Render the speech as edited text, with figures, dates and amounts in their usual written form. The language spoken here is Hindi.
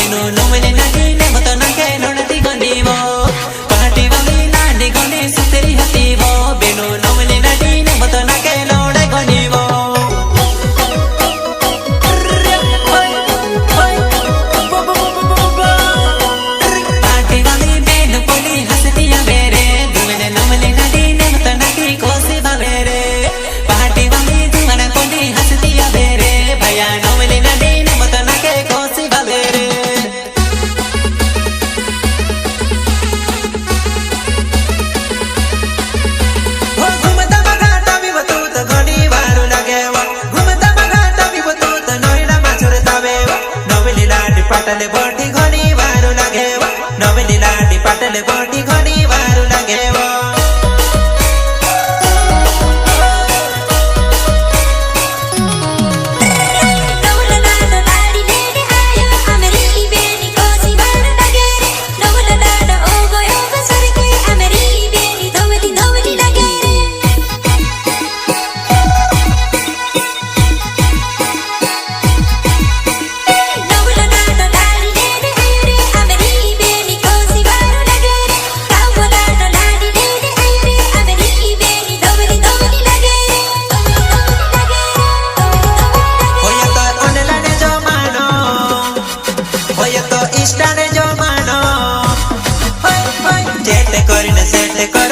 बेनो नोमले नदी ने मत नखे नोनती गनी वो पार्टी वाली नानी गनी सुतेरी हती वो बेनो नोमले नदी ने मत नखे नोड़े गनी वो पार्टी वाली बेनो बोली हंसती है मेरे दुमने नोमले नदी ने मत नखी कोसी मेरे पार्टी वाली दुमने बोली हंसती है मेरे भैया नोमले नदी ने मत नखे कोसी मेरे पाटले बॉडी घनी वारो लागे नवेली लाडी पाटले बॉडी